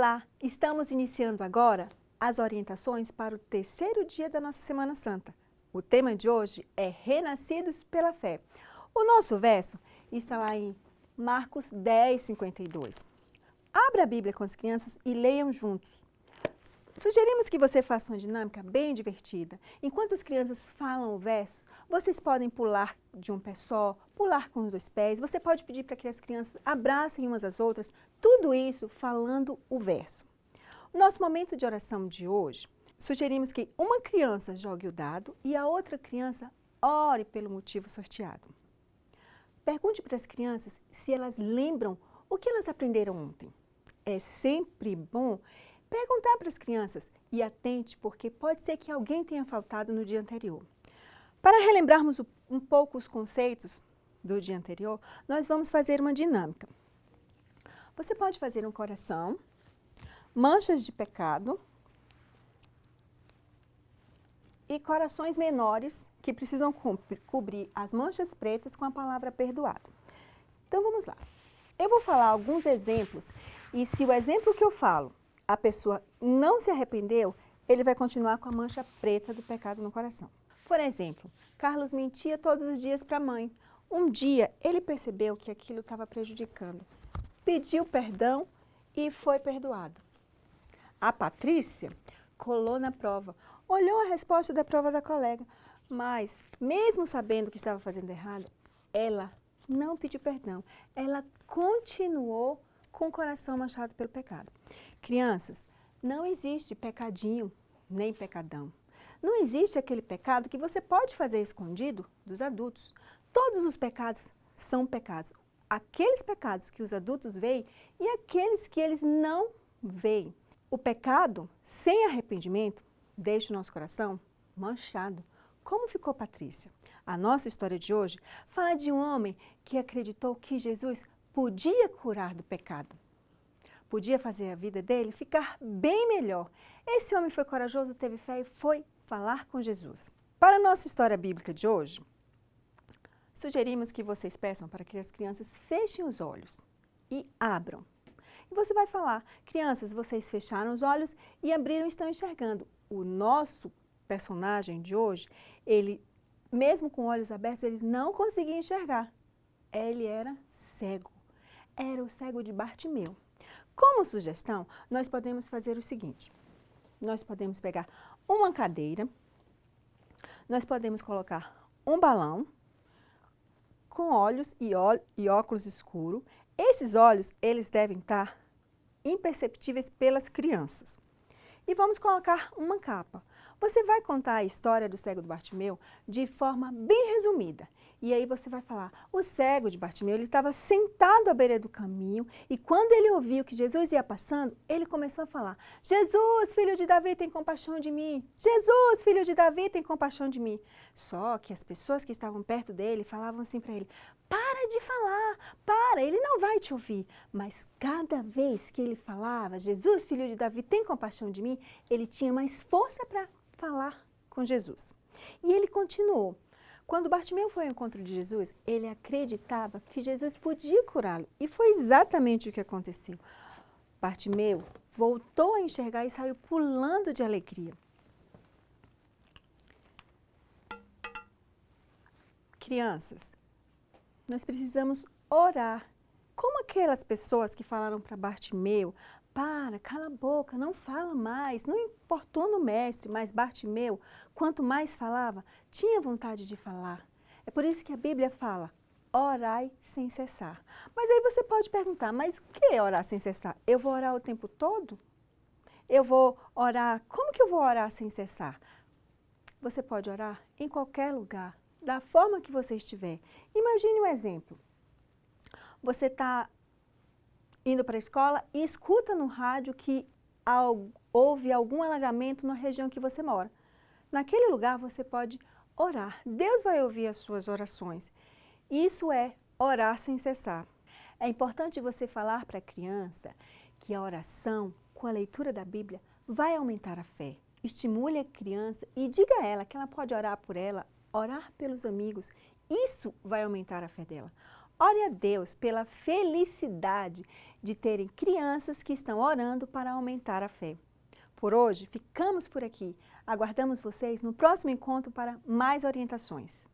Olá, estamos iniciando agora as orientações para o terceiro dia da nossa Semana Santa. O tema de hoje é Renascidos pela Fé. O nosso verso está lá em Marcos 10, 52. Abra a Bíblia com as crianças e leiam juntos. Sugerimos que você faça uma dinâmica bem divertida. Enquanto as crianças falam o verso, vocês podem pular de um pé só, pular com os dois pés. Você pode pedir para que as crianças abracem umas às outras, tudo isso falando o verso. No nosso momento de oração de hoje, sugerimos que uma criança jogue o dado e a outra criança ore pelo motivo sorteado. Pergunte para as crianças se elas lembram o que elas aprenderam ontem. É sempre bom perguntar para as crianças e atente, porque pode ser que alguém tenha faltado no dia anterior. Para relembrarmos um pouco os conceitos do dia anterior, nós vamos fazer uma dinâmica. Você pode fazer um coração, manchas de pecado e corações menores que precisam cobrir as manchas pretas com a palavra perdoado. Então vamos lá. Eu vou falar alguns exemplos e se o exemplo que eu falo a pessoa não se arrependeu, ele vai continuar com a mancha preta do pecado no coração. Por exemplo, Carlos mentia todos os dias para a mãe. Um dia ele percebeu que aquilo estava prejudicando, pediu perdão e foi perdoado. A Patrícia colou na prova, olhou a resposta da prova da colega, mas mesmo sabendo que estava fazendo errado, ela não pediu perdão, ela continuou com o coração manchado pelo pecado. Crianças, não existe pecadinho nem pecadão. Não existe aquele pecado que você pode fazer escondido dos adultos. Todos os pecados são pecados. Aqueles pecados que os adultos veem e aqueles que eles não veem. O pecado sem arrependimento deixa o nosso coração manchado. Como ficou Patrícia? A nossa história de hoje fala de um homem que acreditou que Jesus podia curar do pecado. Podia fazer a vida dele ficar bem melhor. Esse homem foi corajoso, teve fé e foi falar com Jesus. Para a nossa história bíblica de hoje, sugerimos que vocês peçam para que as crianças fechem os olhos e abram. E você vai falar, crianças, vocês fecharam os olhos e abriram e estão enxergando. O nosso personagem de hoje, ele, mesmo com olhos abertos, ele não conseguia enxergar. Ele era cego. Era o cego de Bartimeu. Como sugestão, nós podemos fazer o seguinte. Nós podemos pegar uma cadeira, nós podemos colocar um balão com olhos e óculos escuros. Esses olhos, eles devem estar imperceptíveis pelas crianças. E vamos colocar uma capa. Você vai contar a história do cego de Bartimeu de forma bem resumida. E aí você vai falar, o cego de Bartimeu, ele estava sentado à beira do caminho e quando ele ouviu que Jesus ia passando, ele começou a falar, Jesus, filho de Davi, tem compaixão de mim. Jesus, filho de Davi, tem compaixão de mim. Só que as pessoas que estavam perto dele falavam assim para ele, para de falar, para, ele não vai te ouvir. Mas cada vez que ele falava, Jesus, filho de Davi, tem compaixão de mim, ele tinha mais força para falar com Jesus. E ele continuou. Quando Bartimeu foi ao encontro de Jesus, ele acreditava que Jesus podia curá-lo. E foi exatamente o que aconteceu. Bartimeu voltou a enxergar e saiu pulando de alegria. Crianças, nós precisamos orar. Como aquelas pessoas que falaram para Bartimeu, para, cala a boca, não fala mais, não importuna o mestre, mas Bartimeu, quanto mais falava, tinha vontade de falar. É por isso que a Bíblia fala, orai sem cessar. Mas aí você pode perguntar, mas o que é orar sem cessar? Eu vou orar o tempo todo? Eu vou orar, como que eu vou orar sem cessar? Você pode orar em qualquer lugar, da forma que você estiver. Imagine um exemplo. Você está indo para a escola e escuta no rádio que houve algum alagamento na região que você mora. Naquele lugar você pode orar. Deus vai ouvir as suas orações. Isso é orar sem cessar. É importante você falar para a criança que a oração com a leitura da Bíblia vai aumentar a fé. Estimule a criança e diga a ela que ela pode orar por ela, orar pelos amigos. Isso vai aumentar a fé dela. Ore a Deus pela felicidade de terem crianças que estão orando para aumentar a fé. Por hoje, ficamos por aqui. Aguardamos vocês no próximo encontro para mais orientações.